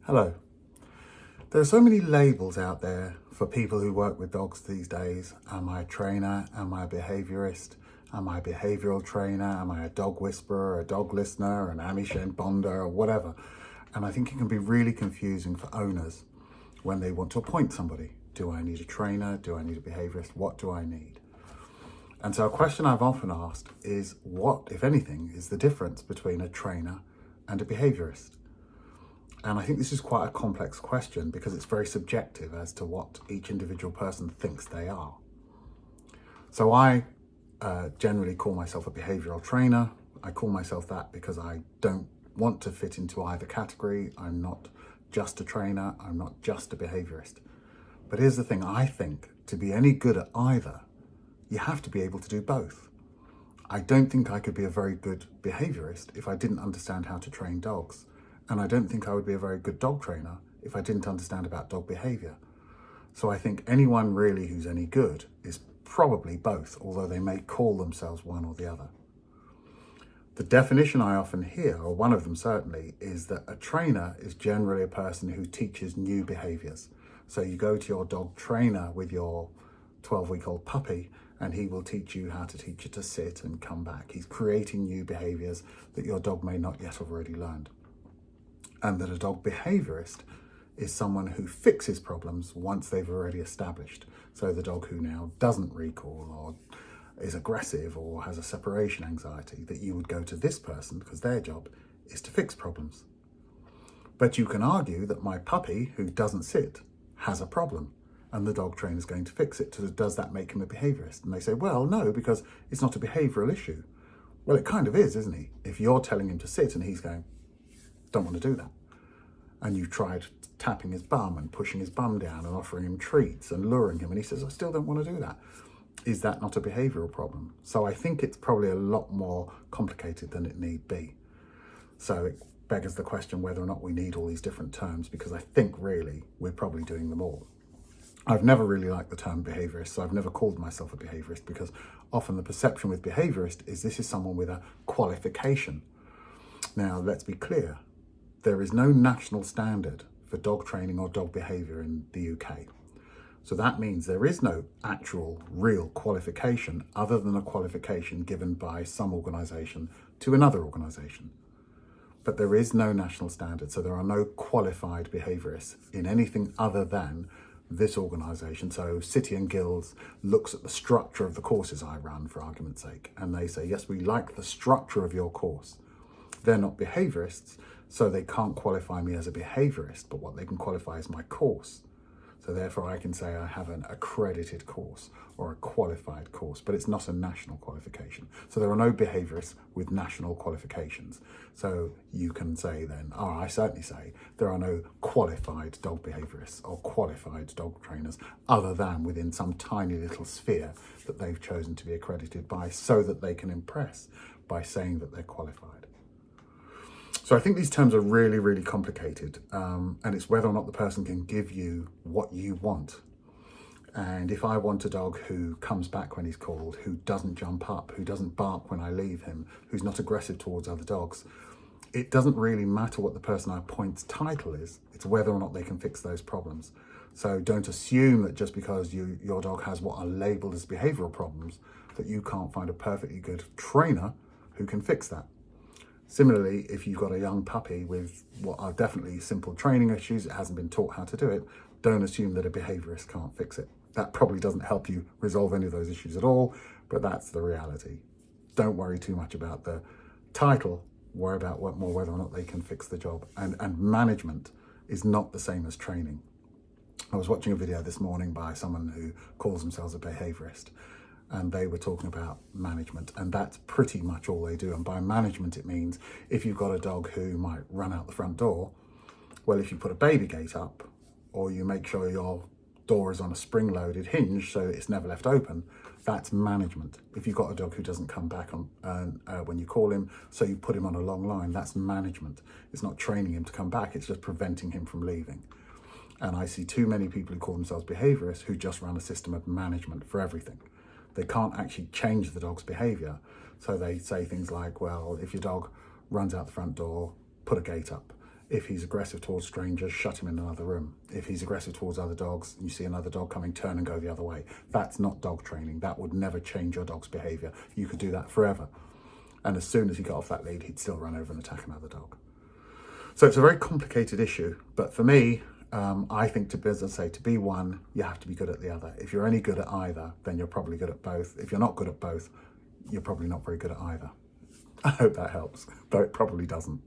Hello. There are so many labels out there for people who work with dogs these days. Am I a trainer? Am I a behaviourist? Am I a behavioural trainer? Am I a dog whisperer, a dog listener, an Amishen bonder, or whatever? And I think it can be really confusing for owners when they want to appoint somebody. Do I need a trainer? Do I need a behaviourist? What do I need? And so a question I've often asked is what, if anything, is the difference between a trainer and a behaviourist? And I think this is quite a complex question because it's very subjective as to what each individual person thinks they are. So I generally call myself a behavioural trainer. I call myself that because I don't want to fit into either category. I'm not just a trainer. I'm not just a behaviourist. But here's the thing. I think to be any good at either, you have to be able to do both. I don't think I could be a very good behaviourist if I didn't understand how to train dogs. And I don't think I would be a very good dog trainer if I didn't understand about dog behaviour. So I think anyone really who's any good is probably both, although they may call themselves one or the other. The definition I often hear, or one of them certainly, is that a trainer is generally a person who teaches new behaviours. So you go to your dog trainer with your 12-week-old puppy and he will teach you how to teach it to sit and come back. He's creating new behaviours that your dog may not yet have already learned. And that a dog behaviourist is someone who fixes problems once they've already established. So the dog who now doesn't recall or is aggressive or has a separation anxiety, that you would go to this person because their job is to fix problems. But you can argue that my puppy who doesn't sit has a problem and the dog trainer is going to fix it. So does that make him a behaviourist? And they say, well, no, because it's not a behavioural issue. Well, it kind of is, isn't he? If you're telling him to sit and he's going, don't want to do that. And you tried tapping his bum and pushing his bum down and offering him treats and luring him and he says, I still don't want to do that. Is that not a behavioural problem? So I think it's probably a lot more complicated than it need be. So it beggars the question whether or not we need all these different terms, because I think really we're probably doing them all. I've never really liked the term behaviourist, so I've never called myself a behaviourist, because often the perception with behaviourist is this is someone with a qualification. Now, let's be clear. There is no national standard for dog training or dog behaviour in the UK. So that means there is no actual real qualification other than a qualification given by some organisation to another organisation. But there is no national standard, so there are no qualified behaviourists in anything other than this organisation. So City and Guilds looks at the structure of the courses I run, for argument's sake, and they say, yes, we like the structure of your course. They're not behaviourists, so they can't qualify me as a behaviourist, but what they can qualify is my course. So therefore I can say I have an accredited course or a qualified course, but it's not a national qualification. So there are no behaviourists with national qualifications. So you can say then, I certainly say, there are no qualified dog behaviourists or qualified dog trainers other than within some tiny little sphere that they've chosen to be accredited by so that they can impress by saying that they're qualified. So I think these terms are really, really complicated, and it's whether or not the person can give you what you want. And if I want a dog who comes back when he's called, who doesn't jump up, who doesn't bark when I leave him, who's not aggressive towards other dogs, it doesn't really matter what the person I appoint's title is. It's whether or not they can fix those problems. So don't assume that just because your dog has what are labelled as behavioural problems, that you can't find a perfectly good trainer who can fix that. Similarly, if you've got a young puppy with what are definitely simple training issues, it hasn't been taught how to do it, don't assume that a behaviourist can't fix it. That probably doesn't help you resolve any of those issues at all, but that's the reality. Don't worry too much about the title, worry about more whether or not they can fix the job. And management is not the same as training. I was watching a video this morning by someone who calls themselves a behaviourist, and they were talking about management, and that's pretty much all they do. And by management, it means if you've got a dog who might run out the front door, well, if you put a baby gate up, or you make sure your door is on a spring-loaded hinge so it's never left open, that's management. If you've got a dog who doesn't come back on when you call him, so you put him on a long line, that's management. It's not training him to come back, it's just preventing him from leaving. And I see too many people who call themselves behaviourists who just run a system of management for everything. They can't actually change the dog's behaviour. So they say things like, well, if your dog runs out the front door, put a gate up. If he's aggressive towards strangers, shut him in another room. If he's aggressive towards other dogs, you see another dog coming, turn and go the other way. That's not dog training. That would never change your dog's behavior. You could do that forever. And as soon as he got off that lead, he'd still run over and attack another dog. So it's a very complicated issue. But for me, I think, as I say, to be one, you have to be good at the other. If you're only good at either, then you're probably good at both. If you're not good at both, you're probably not very good at either. I hope that helps, though it probably doesn't.